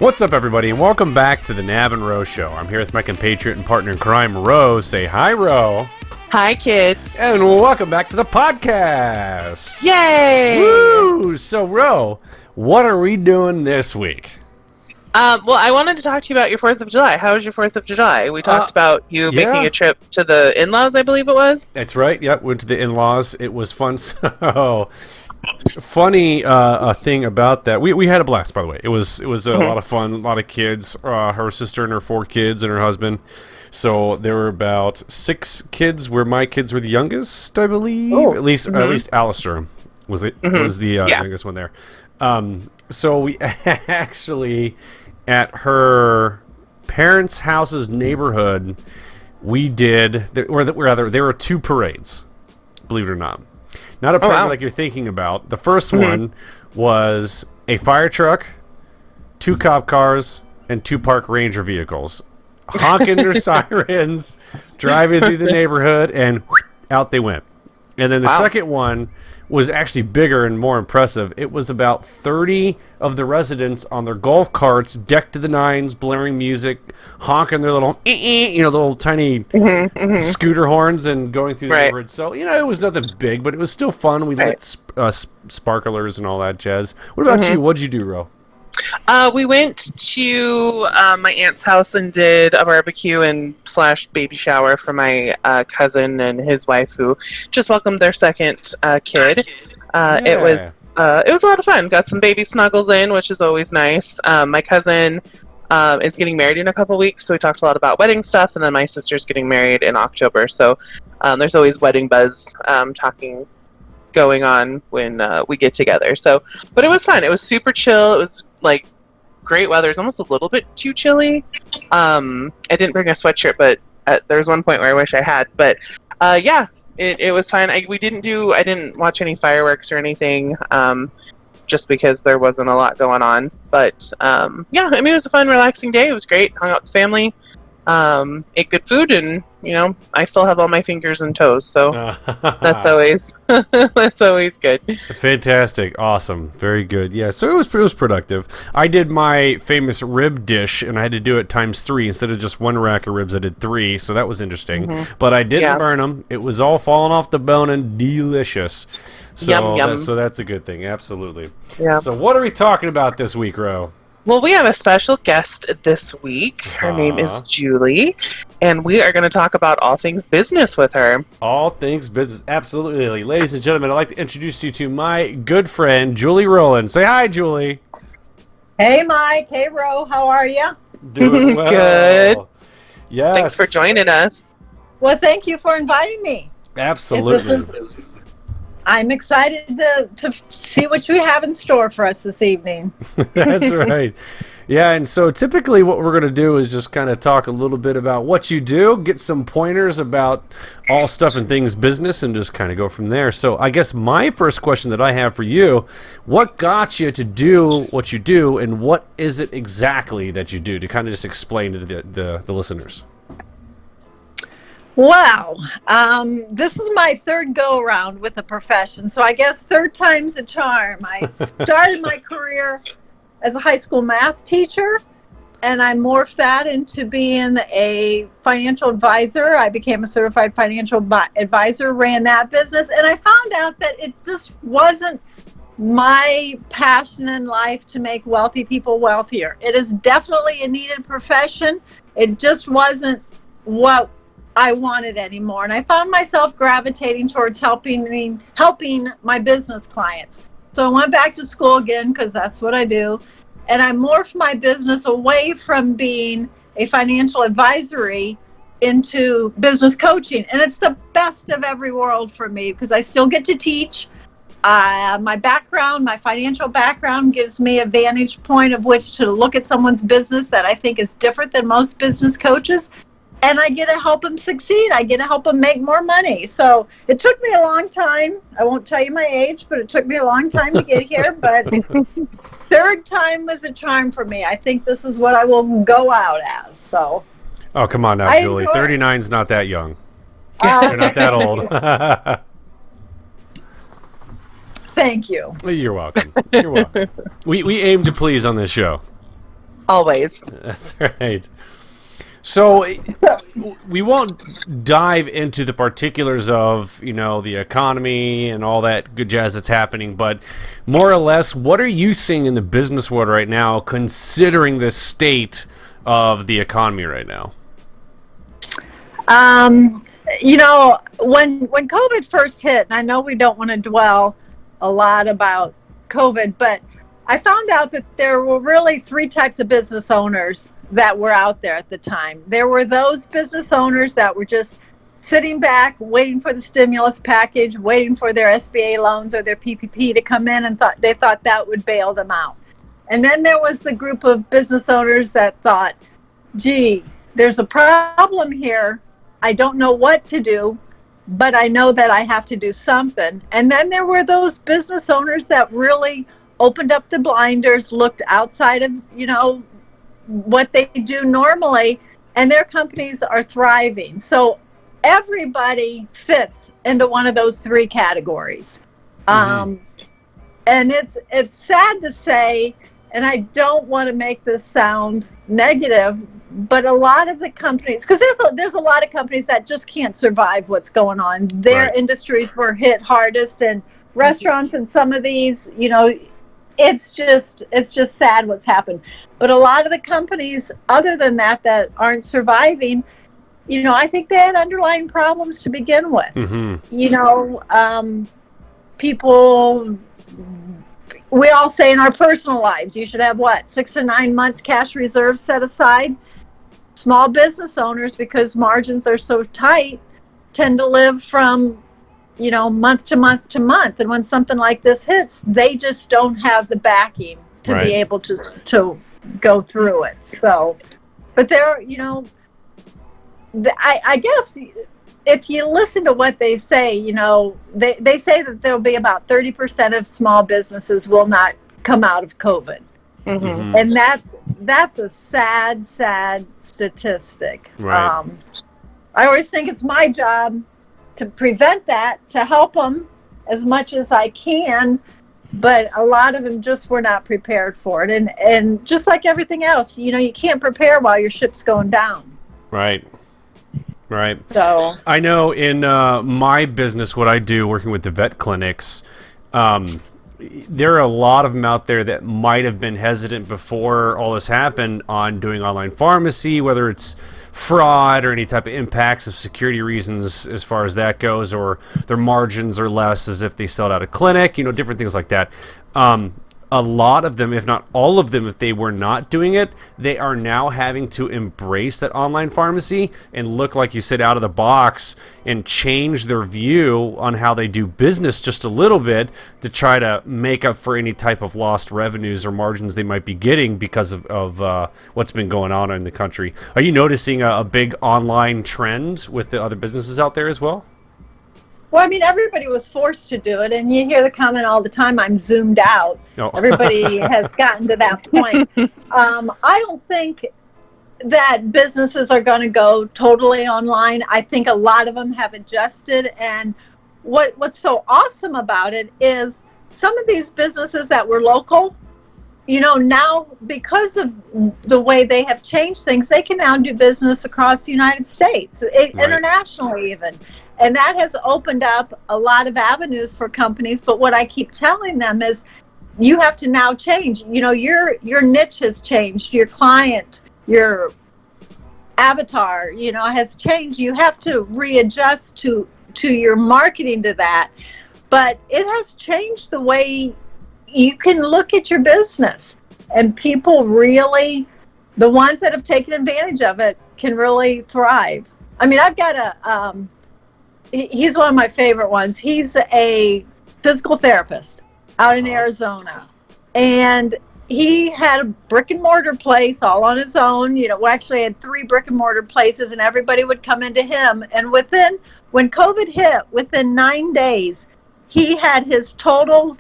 What's up, everybody, and welcome back to the Knab and Ro Show. I'm here with my compatriot and partner in crime, Ro. Say hi, Ro. Hi, kids. And welcome back to the podcast. Yay! Woo! So, Ro, what are we doing this week? Well, I wanted to talk to you about your 4th of July. How was your 4th of July? We talked about you making a trip to the in-laws, I believe it was. That's right. Yep, went to the in-laws. It was fun. So, funny thing about that, we had a blast, by the way. It was a lot of fun, a lot of kids, her sister and her 4 kids and her husband. So there were about 6 kids where my kids were the youngest, I believe. Oh. At least Alistair was the youngest one there. So we actually, at her parents' house's neighborhood, we did, there were 2 parades, believe it or not. Not a parade like you're thinking about. The first one was a fire truck, 2 cop cars, and 2 park ranger vehicles, honking their sirens, driving through the neighborhood, and out they went. And then the second one was actually bigger and more impressive. It was about 30 of the residents on their golf carts, decked to the nines, blaring music, honking their little, little tiny scooter horns and going through the neighborhood. So, it was nothing big, but it was still fun. We lit sparklers and all that jazz. What about you? What'd you do, Ro? We went to my aunt's house and did a barbecue and / baby shower for my cousin and his wife, who just welcomed their second kid. It was a lot of fun. Got some baby snuggles in, which is always nice. My cousin is getting married in a couple weeks, so we talked a lot about wedding stuff. And then my sister's getting married in October, so there's always wedding buzz talking going on when we get together. So, but it was fun. It was super chill. It was like great weather. It's almost a little bit too chilly. I didn't bring a sweatshirt, but there was one point where I wish I had. But it was fine. I didn't watch any fireworks or anything, just because there wasn't a lot going on. But it was a fun, relaxing day. It was great. Hung out with family. Ate good food, and I still have all my fingers and toes, so that's always good. Fantastic, awesome, very good. Yeah, so it was productive. I did my famous rib dish, and I had to do it times 3 instead of just 1 rack of ribs. I did 3, so that was interesting. But I didn't burn them. It was all falling off the bone and delicious. So yum. So that's a good thing, absolutely. Yeah. So what are we talking about this week, Ro? Well, we have a special guest this week. Her name is Julie, and we are going to talk about all things business with her. All things business, absolutely. Ladies and gentlemen, I'd like to introduce you to my good friend, Julie Rowland. Say hi, Julie. Hey, Mike. Hey, Ro. How are you? Doing well. Good. Yes. Thanks for joining us. Well, thank you for inviting me. Absolutely. I'm excited to see what you have in store for us this evening. That's right. Yeah, and so typically what we're going to do is just kind of talk a little bit about what you do, get some pointers about all stuff and things business, and just kind of go from there. So I guess my first question that I have for you, what got you to do what you do, and what is it exactly that you do, to kind of just explain to the listeners? Wow. This is my 3rd go-around with the profession, so I guess 3rd time's a charm. I started my career as a high school math teacher, and I morphed that into being a financial advisor. I became a certified financial advisor, ran that business, and I found out that it just wasn't my passion in life to make wealthy people wealthier. It is definitely a needed profession. It just wasn't what I wanted anymore, and I found myself gravitating towards helping my business clients. So I went back to school again, because that's what I do, and I morphed my business away from being a financial advisory into business coaching, and it's the best of every world for me, because I still get to teach. My background, my financial background, gives me a vantage point of which to look at someone's business that I think is different than most business coaches. And I get to help them succeed. I get to help them make more money. So it took me a long time. I won't tell you my age, but it took me a long time to get here. But 3rd time was a charm for me. I think this is what I will go out as. So. Oh, come on now, Julie. 39's not that young. You're not that old. Thank you. You're welcome. You're welcome. We aim to please on this show. Always. That's right. So we won't dive into the particulars of, the economy and all that good jazz that's happening, but more or less, what are you seeing in the business world right now, considering the state of the economy right now? When COVID first hit, and I know we don't want to dwell a lot about COVID, but I found out that there were really three types of business owners that were out there at the time. There were those business owners that were just sitting back, waiting for the stimulus package, waiting for their SBA loans or their PPP to come in, and thought that would bail them out. And then there was the group of business owners that thought, gee, there's a problem here. I don't know what to do, but I know that I have to do something. And then there were those business owners that really opened up the blinders, looked outside of, what they do normally, and their companies are thriving. So everybody fits into one of those three categories. Mm-hmm. And it's sad to say, and I don't want to make this sound negative, but a lot of the companies, because there's a lot of companies that just can't survive what's going on. Their right. industries were hit hardest, and restaurants and some of these, it's just sad what's happened. But a lot of the companies, other than that aren't surviving, I think they had underlying problems to begin with. Mm-hmm. People, we all say in our personal lives, you should have 6 to 9 months cash reserve set aside. Small business owners, because margins are so tight, tend to live from month to month to month, and when something like this hits, they just don't have the backing to right. be able to go through it. So, but there, I guess if you listen to what they say, they say that there'll be about 30% of small businesses will not come out of COVID. Mm-hmm. And that's a sad statistic. Right. I always think it's my job to prevent that, to help them as much as I can, but a lot of them just were not prepared for it. And just like everything else, you can't prepare while your ship's going down. Right. So I know in my business, what I do, working with the vet clinics, there are a lot of them out there that might have been hesitant before all this happened on doing online pharmacy, whether it's fraud or any type of impacts of security reasons as far as that goes, or their margins are less as if they sell it out a clinic, different things like that. A lot of them, if not all of them, if they were not doing it, they are now having to embrace that online pharmacy and look, like you said, out of the box and change their view on how they do business just a little bit to try to make up for any type of lost revenues or margins they might be getting because of what's been going on in the country. Are you noticing a big online trend with the other businesses out there as well? Well, I mean, everybody was forced to do it, and you hear the comment all the time, I'm zoomed out. Oh. Everybody has gotten to that point. I don't think that businesses are going to go totally online. I think a lot of them have adjusted, and what's so awesome about it is some of these businesses that were local, now because of the way they have changed things, they can now do business across the United States, right. Internationally even. And that has opened up a lot of avenues for companies. But what I keep telling them is you have to now change. Your niche has changed. Your client, your avatar, has changed. You have to readjust to your marketing to that. But it has changed the way you can look at your business. And people really, the ones that have taken advantage of it, can really thrive. I mean, I've got he's one of my favorite ones. He's a physical therapist out in Arizona. And he had a brick and mortar place all on his own. We actually had 3 brick and mortar places, and everybody would come into him. And when COVID hit, within 9 days, he had his total,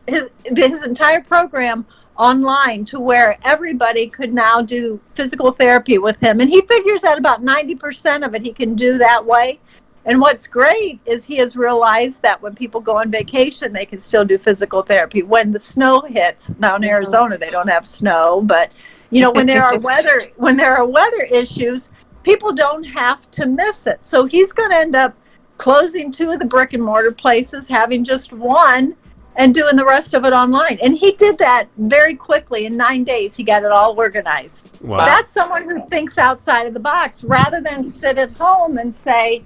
his entire program online to where everybody could now do physical therapy with him. And he figures that about 90% of it he can do that way. And what's great is he has realized that when people go on vacation, they can still do physical therapy. When the snow hits, now in Arizona, they don't have snow, but when there are weather issues, people don't have to miss it. So he's going to end up closing 2 of the brick and mortar places, having just one, and doing the rest of it online. And he did that very quickly. In 9 days, he got it all organized. Wow. That's someone who thinks outside of the box rather than sit at home and say,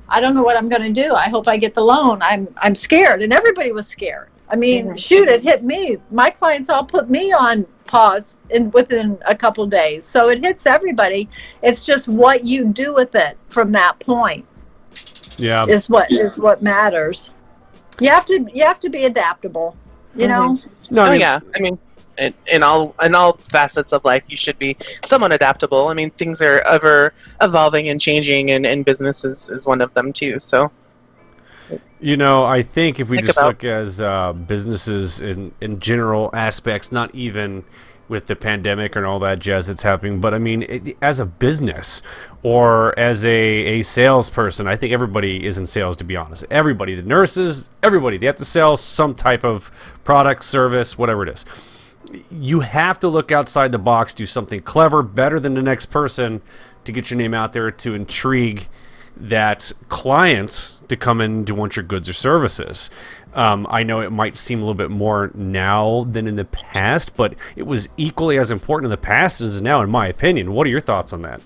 I don't know what I'm going to do. I hope I get the loan. I'm scared. And everybody was scared. I mean, shoot, it hit me. My clients all put me on pause within a couple days. So it hits everybody. It's just what you do with it from that point. Yeah. Is what matters. You have to be adaptable, know? No, I mean, in all facets of life, you should be somewhat adaptable. I mean, things are ever evolving and changing, and business is one of them too. So, I think if we just look as businesses in general aspects, not even with the pandemic and all that jazz that's happening, but I mean, as a business or as a salesperson, I think everybody is in sales, to be honest. Everybody, the nurses, everybody, they have to sell some type of product, service, whatever it is. You have to look outside the box, do something clever, better than the next person to get your name out there, to intrigue that client to come in to want your goods or services. I know it might seem a little bit more now than in the past, but it was equally as important in the past as it is now, in my opinion. What are your thoughts on that?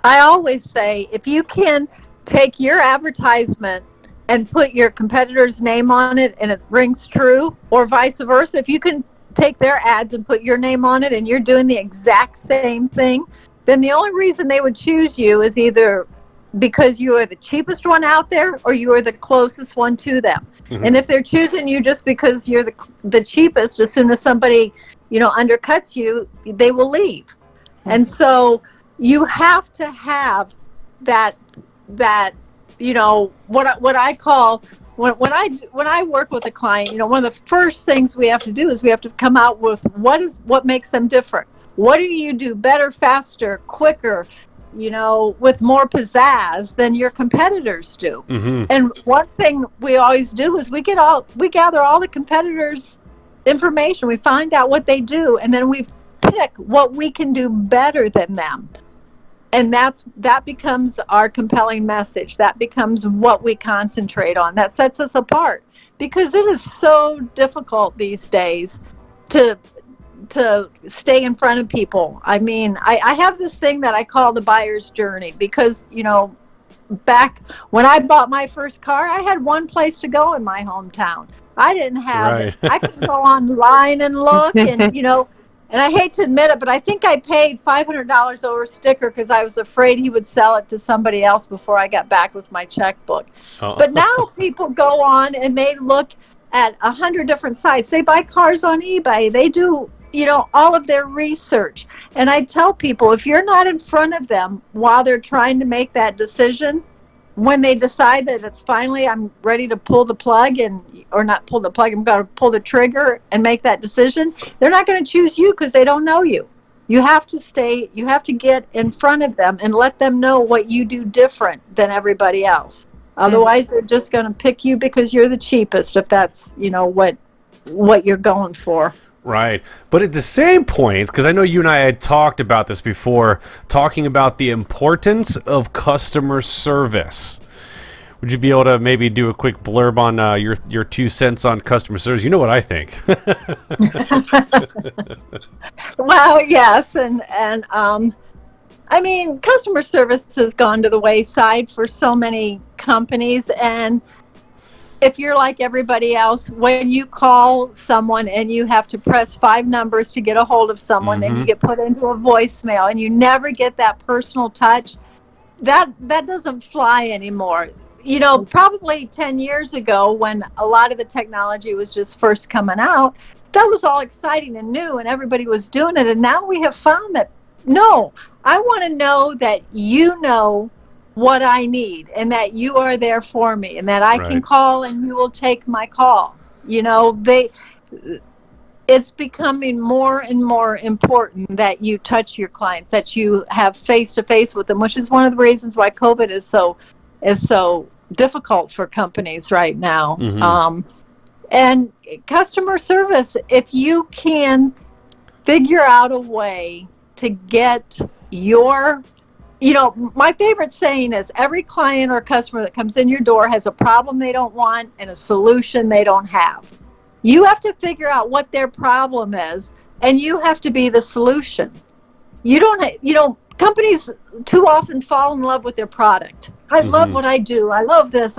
I always say, if you can take your advertisement and put your competitor's name on it and it rings true, or vice versa, if you can take their ads and put your name on it and you're doing the exact same thing, then the only reason they would choose you is either because you are the cheapest one out there or you are the closest one to them. And if they're choosing you just because you're the cheapest, as soon as somebody undercuts you, they will leave. And so you have to have that what I call, when I work with a client, one of the first things we have to do is we have to come out with what makes them different. What do you do better, faster, quicker, with more pizzazz than your competitors do? And one thing we always do is we gather all the competitors' information. We find out what they do, and then we pick what we can do better than them. And that becomes our compelling message. That becomes what we concentrate on. That sets us apart, because it is so difficult these days to stay in front of people. I mean, I have this thing that I call the buyer's journey, because, back when I bought my first car, I had one place to go in my hometown. I didn't have it. I could go online and look and, and I hate to admit it, but I think I paid $500 over a sticker because I was afraid he would sell it to somebody else before I got back with my checkbook. But now people go on and they look at 100 different sites. They buy cars on eBay. They do all of their research. And I tell people, if you're not in front of them while they're trying to make that decision, when they decide that it's finally, I'm ready to pull the plug I'm going to pull the trigger and make that decision, they're not going to choose you because they don't know you. You have to get in front of them and let them know what you do different than everybody else. Otherwise, they're just going to pick you because you're the cheapest, if that's, what you're going for. Right. But at the same point, because I know you and I had talked about this before, talking about the importance of customer service. Would you be able to maybe do a quick blurb on your 2 cents on customer service? You know what I think. Well, yes. And I mean, customer service has gone to the wayside for so many companies. And if you're like everybody else, when you call someone and you have to press 5 numbers to get a hold of someone, then you get put into a voicemail and you never get that personal touch, that doesn't fly anymore. Probably 10 years ago, when a lot of the technology was just first coming out, that was all exciting and new and everybody was doing it. And now we have found that, no, I want to know that you know what I need and that you are there for me and that I can call and you will take my call. It's becoming more and more important that you touch your clients, that you have face-to-face with them, which is one of the reasons why COVID is so is so difficult for companies right now. Mm-hmm. And customer service, if you can figure out a way to get your, my favorite saying is every client or customer that comes in your door has a problem they don't want and a solution they don't have. You have to figure out what their problem is, and you have to be the solution. Companies too often fall in love with their product. I love what I do. I love this.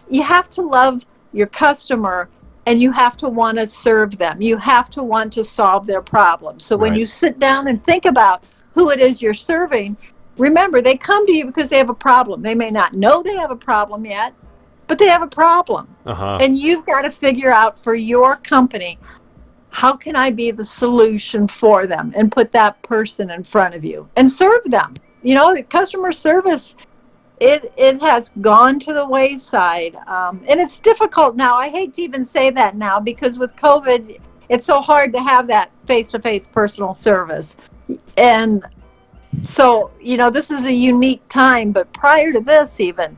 You have to love your customer, and you have to want to serve them. You have to want to solve their problems. So when you sit down and think about who it is you're serving, remember, they come to you because they have a problem. They may not know they have a problem yet, but they have a problem. And you've got to figure out for your company, how can I be the solution for them, and put that person in front of you and serve them. Customer service, it has gone to the wayside. And it's difficult now. I hate to even say that now, because with COVID, it's so hard to have that face-to-face personal service. And so, this is a unique time, but prior to this, even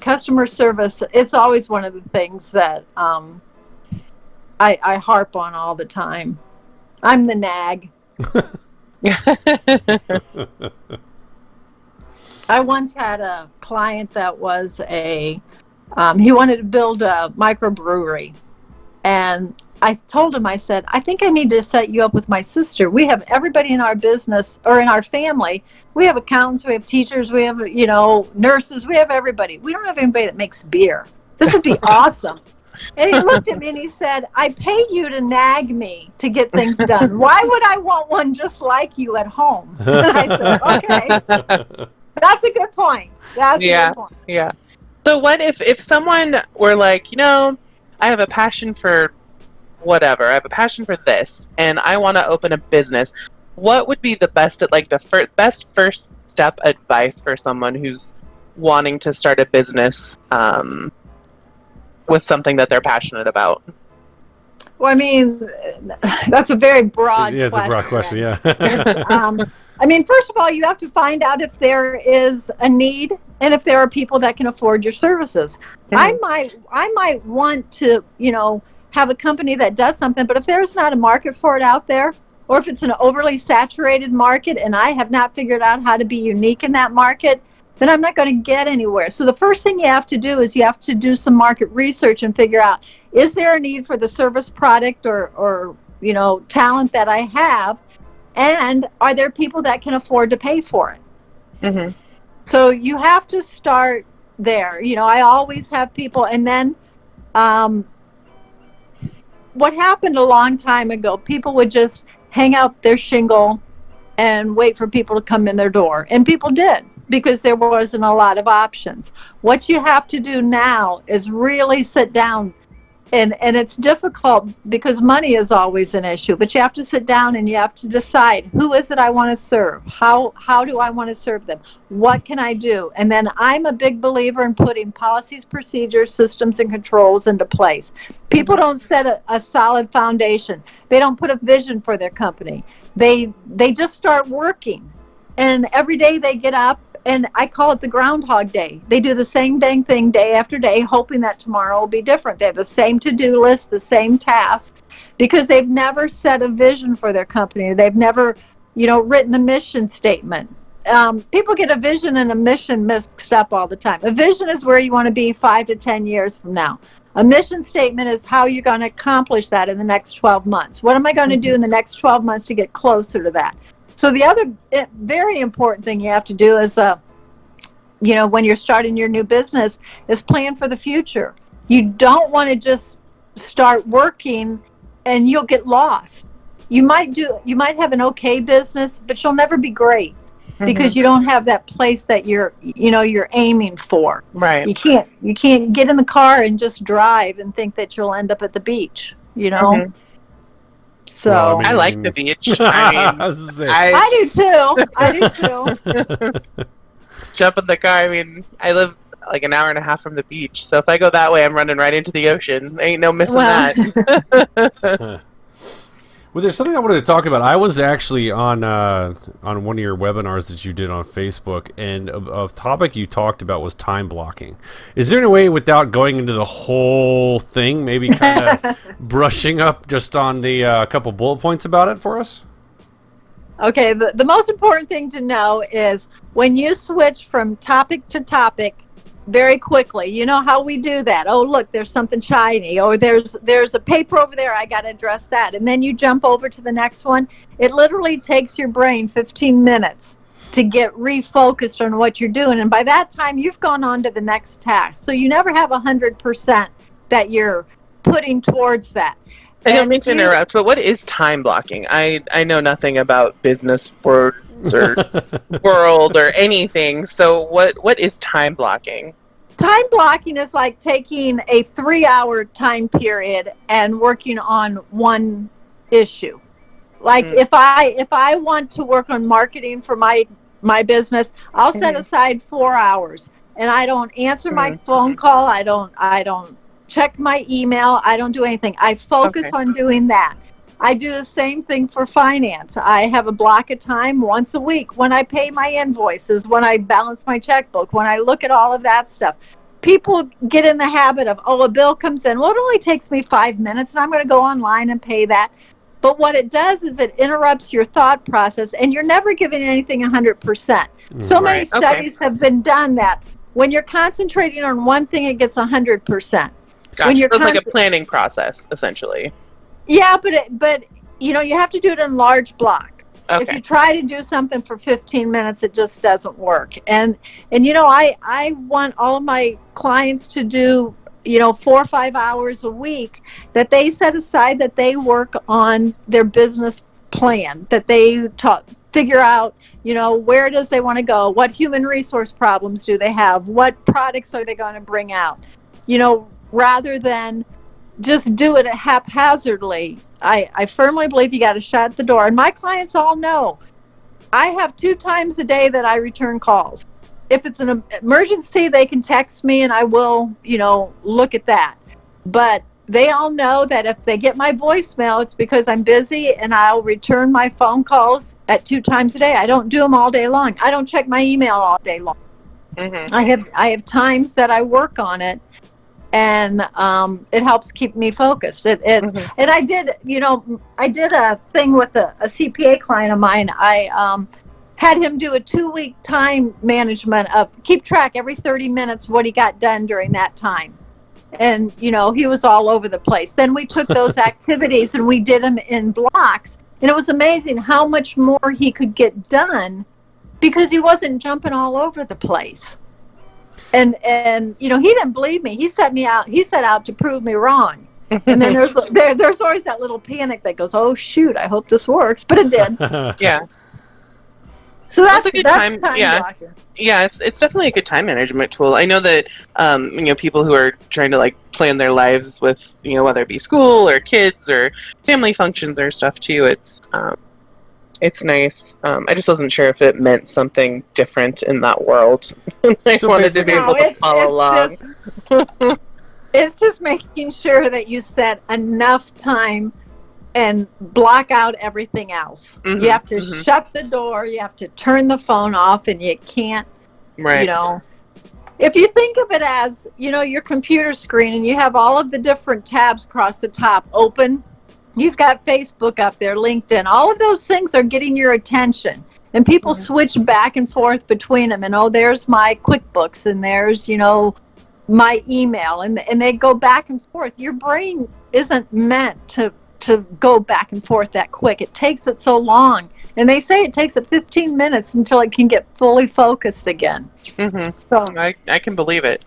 customer service, it's always one of the things that I harp on all the time. I'm the nag. I once had a client that was he wanted to build a microbrewery. And I told him, I said, I think I need to set you up with my sister. We have everybody in our business, or in our family. We have accountants, we have teachers, we have, nurses, we have everybody. We don't have anybody that makes beer. This would be awesome. And he looked at me and he said, I pay you to nag me to get things done. Why would I want one just like you at home? And I said, okay. That's a good point. That's a good point. Yeah. So what if someone were like, I have a passion for whatever. I have a passion for this, and I want to open a business. What would be the best, best first step advice for someone who's wanting to start a business with something that they're passionate about? Well, I mean, that's a very broad question. Yeah, it's a broad question, yeah. First of all, you have to find out if there is a need and if there are people that can afford your services. I might want to, have a company that does something, but if there's not a market for it out there, or if it's an overly saturated market and I have not figured out how to be unique in that market, then I'm not going to get anywhere. So the first thing you have to do is you have to do some market research and figure out, is there a need for the service, product, or talent that I have? And are there people that can afford to pay for it? So you have to start there. I always have people, and then what happened a long time ago, people would just hang out their shingle and wait for people to come in their door. And people did, because there wasn't a lot of options. What you have to do now is really sit down, and it's difficult because money is always an issue, but you have to sit down and you have to decide, who is it I want to serve? How do I want to serve them? What can I do? And then I'm a big believer in putting policies, procedures, systems, and controls into place. People don't set a solid foundation. They don't put a vision for their company. They just start working, and every day they get up, and I call it the Groundhog Day. They do the same dang thing day after day, hoping that tomorrow will be different. They have the same to-do list, the same tasks, because they've never set a vision for their company. They've never, written the mission statement. People get a vision and a mission mixed up all the time. A vision is where you want to be 5 to 10 years from now. A mission statement is how you're going to accomplish that in the next 12 months. What am I going to do in the next 12 months to get closer to that? So the other very important thing you have to do is, when you're starting your new business, is plan for the future. You don't want to just start working and you'll get lost. You might have an okay business, but you'll never be great because you don't have that place that you're aiming for. Right. You can't get in the car and just drive and think that you'll end up at the beach, So Well, I like the beach. I do too. Jump in the car. I live like an hour and a half from the beach, so if I go that way, I'm running right into the ocean. Ain't no missing that. Well, there's something I wanted to talk about. I was actually on one of your webinars that you did on Facebook, and a topic you talked about was time blocking. Is there any way, without going into the whole thing, maybe kind of brushing up just on the couple bullet points about it for us? Okay, the most important thing to know is when you switch from topic to topic very quickly, you know how we do that. Oh, look, there's something shiny, or there's a paper over there, I got to address that. And then you jump over to the next one. It literally takes your brain 15 minutes to get refocused on what you're doing. And by that time, you've gone on to the next task. So you never have 100% that you're putting towards that. I don't mean to interrupt, but what is time blocking? I know nothing about business words or world or anything. So what is time blocking? Time blocking is like taking a 3-hour time period and working on one issue. Like if I want to work on marketing for my business, I'll set aside 4 hours, and I don't answer my phone call. I don't check my email. I don't do anything. I focus on doing that. I do the same thing for finance. I have a block of time once a week when I pay my invoices, when I balance my checkbook, when I look at all of that stuff. People get in the habit of, a bill comes in. Well, it only takes me 5 minutes, and I'm going to go online and pay that. But what it does is it interrupts your thought process, and you're never giving anything 100%. So many studies have been done that when you're concentrating on one thing, it gets 100%. Gotcha. When you're like a planning process, essentially. Yeah, but you have to do it in large blocks. Okay. If you try to do something for 15 minutes, it just doesn't work. And I want all of my clients to do 4 or 5 hours a week that they set aside, that they work on their business plan, that they figure out where it is they want to go, what human resource problems do they have, what products are they going to bring out, rather than just do it haphazardly. I firmly believe you got to shut the door. And my clients all know I have 2 times a day that I return calls. If it's an emergency, they can text me and I will, look at that. But they all know that if they get my voicemail, it's because I'm busy, and I'll return my phone calls at 2 times a day. I don't do them all day long. I don't check my email all day long. Mm-hmm. I have times that I work on it. And it helps keep me focused. And I did a thing with a CPA client of mine. I had him do a 2-week time management of keep track every 30 minutes what he got done during that time. And he was all over the place. Then we took those activities and we did them in blocks, and it was amazing how much more he could get done because he wasn't jumping all over the place. And he didn't believe me. He set out to prove me wrong. And then there's always that little panic that goes, oh shoot, I hope this works, but it did. Yeah. So that's a good time blocking. Yeah, it's definitely a good time management tool. I know that people who are trying to plan their lives with whether it be school or kids or family functions or stuff too. It's nice. I just wasn't sure if it meant something different in that world. I wanted to be able to follow along. It's just making sure that you set enough time and block out everything else. Mm-hmm, you have to shut the door. You have to turn the phone off, and you can't, If you think of it as, your computer screen, and you have all of the different tabs across the top open, you've got Facebook up there, LinkedIn. All of those things are getting your attention. And people switch back and forth between them. And, there's my QuickBooks, and there's, my email. And they go back and forth. Your brain isn't meant to go back and forth that quick. It takes it so long. And they say it takes it 15 minutes until it can get fully focused again. Mm-hmm. So I can believe it.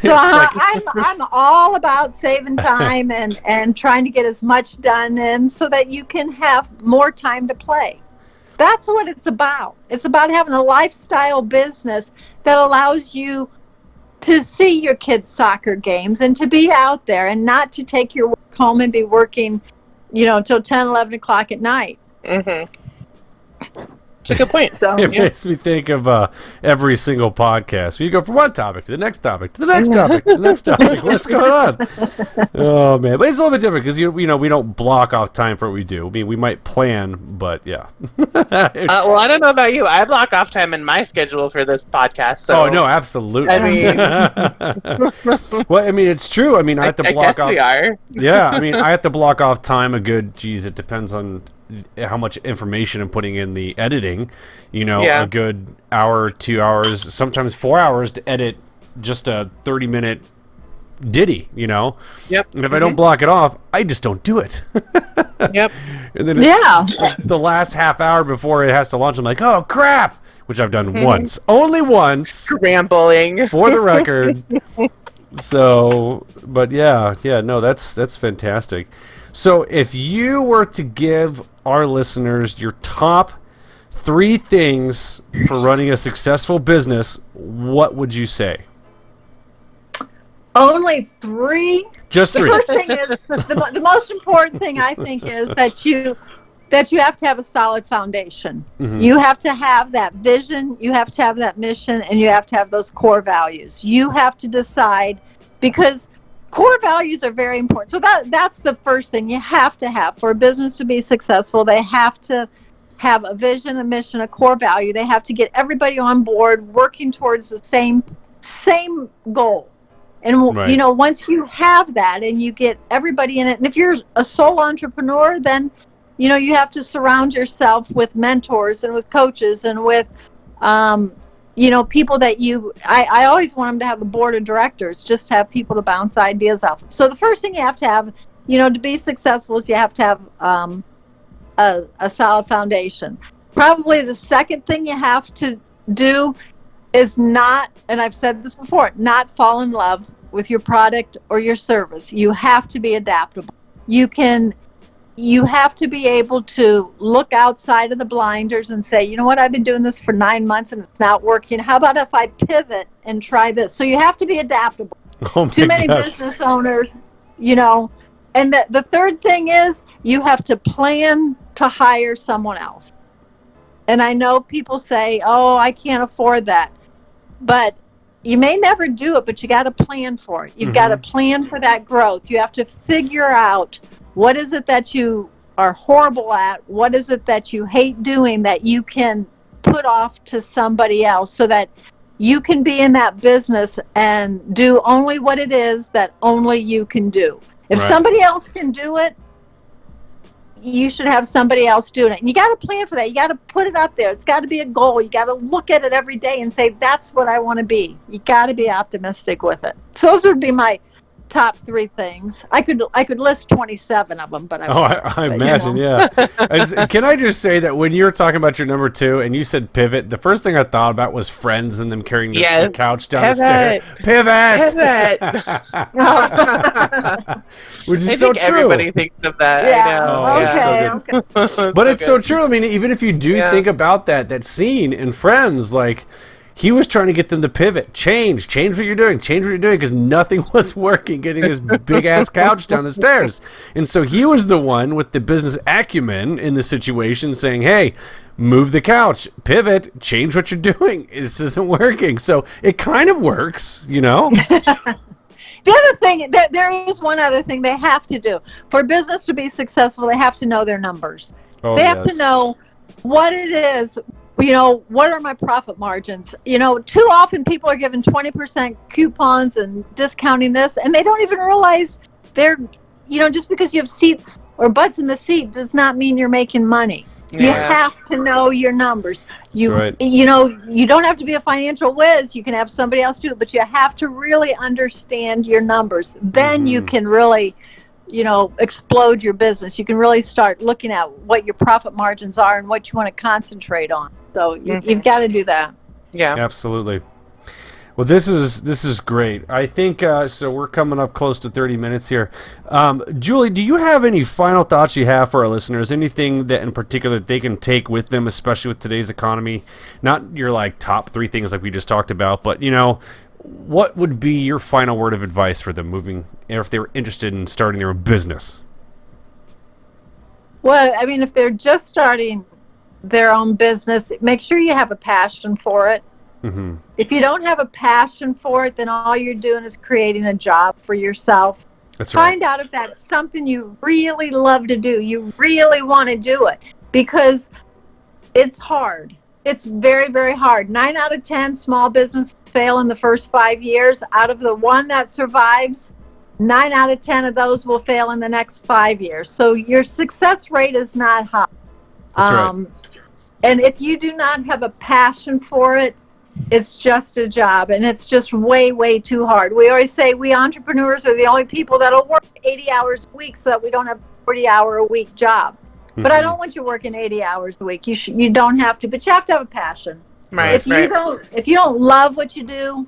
So I'm all about saving time and trying to get as much done in so that you can have more time to play. That's what it's about. It's about having a lifestyle business that allows you to see your kids' soccer games and to be out there and not to take your work home and be working, until 10, 11 o'clock at night. Mm-hmm. It's a good point. So It makes me think of every single podcast. You go from one topic to the next topic to the next topic to the next topic. What's going on? Oh man, but it's a little bit different because we don't block off time for what we do. I mean, we might plan, but yeah. Well, I don't know about you. I block off time in my schedule for this podcast. So. Oh no, absolutely. I mean, well, I mean, it's true. I mean, I have to block off. We are. Yeah, I mean, I have to block off time a good. Geez, it depends on how much information I'm putting in the editing. A good hour, 2 hours, sometimes 4 hours to edit just a 30-minute ditty. Yep. And if I don't block it off, I just don't do it. Yep. And then the last half hour before it has to launch, I'm like, oh crap, which I've done once, only once, scrambling for the record. So, but no, that's fantastic. So, if you were to give our listeners your top 3 things for running a successful business, what would you say? Only 3? Just 3. The first thing is the most important thing I think is that you have to have a solid foundation. Mm-hmm. You have to have that vision, you have to have that mission, and you have to have those core values. You have to decide, because core values are very important. So that's the first thing you have to have for a business to be successful. They have to have a vision, a mission, a core value. They have to get everybody on board working towards the same goal. And right. Once you have that and you get everybody in it, and if you're a sole entrepreneur, then you have to surround yourself with mentors and with coaches and with people that I always want them to have a board of directors, just have people to bounce ideas off. So the first thing you have to have, to be successful, is you have to have a solid foundation. Probably the second thing you have to do is not, and I've said this before, not fall in love with your product or your service. You have to be adaptable. You have to be able to look outside of the blinders and say, you know what, I've been doing this for 9 months and it's not working. How about if I pivot and try this? So you have to be adaptable. Too many business owners, and the third thing is you have to plan to hire someone else. And I know people say, oh, I can't afford that. But you may never do it, but you got to plan for it. You've got to plan for that growth. You have to figure out, what is it that you are horrible at? What is it that you hate doing that you can put off to somebody else so that you can be in that business and do only what it is that only you can do? If somebody else can do it, you should have somebody else doing it. And you got to plan for that. You got to put it up there. It's got to be a goal. You got to look at it every day and say, that's what I want to be. You got to be optimistic with it. So those would be my top 3 things. I could list 27 of them, but I imagine, yeah. Can I just say that when you were talking about your number 2 and you said pivot, the first thing I thought about was Friends and them carrying the couch down the stairs. Pivot. Which is so true. Everybody thinks of that. Yeah. I know. Okay. So but it's so true. I mean, even if you do think about that scene in Friends, like, he was trying to get them to pivot, change what you're doing, because nothing was working, getting this big-ass couch down the stairs. And so he was the one with the business acumen in the situation saying, hey, move the couch, pivot, change what you're doing. This isn't working. So it kind of works, The other thing, there is one other thing they have to do. For business to be successful, they have to know their numbers. They have to know what it is. What are my profit margins? Too often people are given 20% coupons and discounting this, and they don't even realize they're, just because you have seats or butts in the seat does not mean you're making money. Yeah. You have to know your numbers. You don't have to be a financial whiz. You can have somebody else do it, but you have to really understand your numbers. Then you can really explode your business. You can really start looking at what your profit margins are and what you want to concentrate on. So you've got to do that. Yeah, absolutely. Well, this is great. I think so. We're coming up close to 30 minutes here. Julie, do you have any final thoughts you have for our listeners? Anything that in particular they can take with them, especially with today's economy? Not your top 3 things like we just talked about, but what would be your final word of advice for them moving, if they were interested in starting their own business? Well, I mean, if they're just starting their own business, make sure you have a passion for it. Mm-hmm. If you don't have a passion for it, then all you're doing is creating a job for yourself. That's right. Find out if that's something you really love to do. You really want to do it, because it's hard. It's very, very hard. 9 out of 10 small businesses fail in the first 5 years. Out of the one that survives, 9 out of 10 of those will fail in the next 5 years. So your success rate is not high. That's right. And if you do not have a passion for it, it's just a job, and it's just way, way too hard. We always say we entrepreneurs are the only people that'll work 80 hours a week so that we don't have a 40-hour-a-week job. Mm-hmm. But I don't want you working 80 hours a week. You don't have to, but you have to have a passion. Right. If you don't love what you do,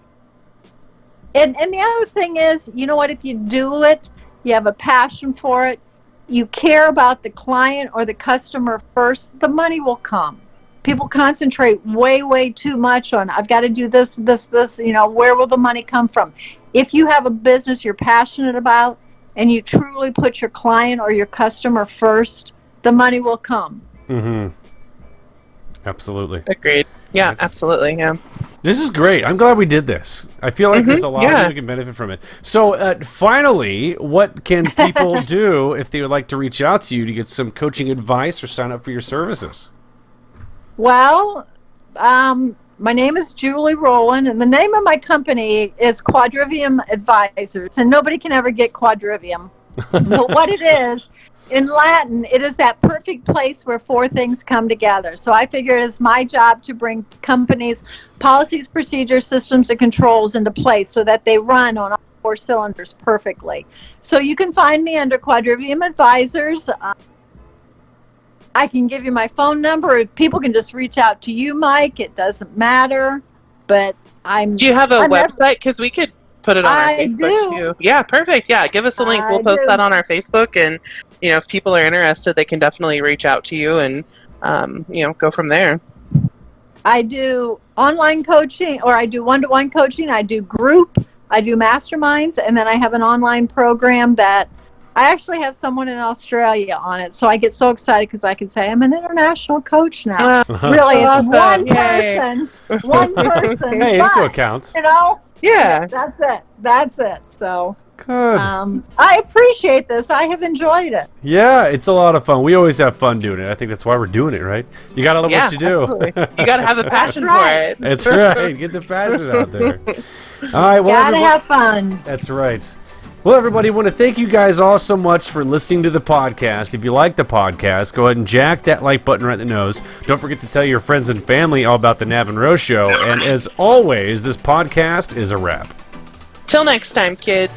and the other thing is, you know what? If you do it, you have a passion for it, you care about the client or the customer first, the money will come. People concentrate way, way too much on, I've got to do this, where will the money come from? If you have a business you're passionate about and you truly put your client or your customer first, the money will come. Mm-hmm. Absolutely. Agreed. Yeah, absolutely. Yeah. This is great. I'm glad we did this. I feel like there's a lot of people who can benefit from it. So, finally, what can people do if they would like to reach out to you to get some coaching advice or sign up for your services? Well, my name is Julie Rowland, and the name of my company is Quadrivium Advisors, and nobody can ever get quadrivium. But what it is, in Latin, it is that perfect place where 4 things come together. So I figure it is my job to bring companies' policies, procedures, systems, and controls into place so that they run on all 4 cylinders perfectly. So you can find me under Quadrivium Advisors. I can give you my phone number. People can just reach out to you, Mike. It doesn't matter. But Do you have a website? Because we could put it on our Facebook too. Yeah, perfect. Yeah, give us a link. We'll post that on our Facebook, and if people are interested, they can definitely reach out to you and go from there. I do online coaching, or I do one-to-one coaching. I do group. I do masterminds, and then I have an online program that I actually have someone in Australia on it, so I get so excited because I can say I'm an international coach now. Really, it's one person. One person. Hey, it still counts. Yeah. That's it. So good. I appreciate this. I have enjoyed it. Yeah, it's a lot of fun. We always have fun doing it. I think that's why we're doing it, right? You gotta love what you do. You gotta have a passion for it. That's right. Get the passion out there. All right. Well, gotta have fun. That's right. Well, everybody, I want to thank you guys all so much for listening to the podcast. If you like the podcast, go ahead and jack that like button right in the nose. Don't forget to tell your friends and family all about the Knab and Ro Show. And as always, this podcast is a wrap. Till next time, kids.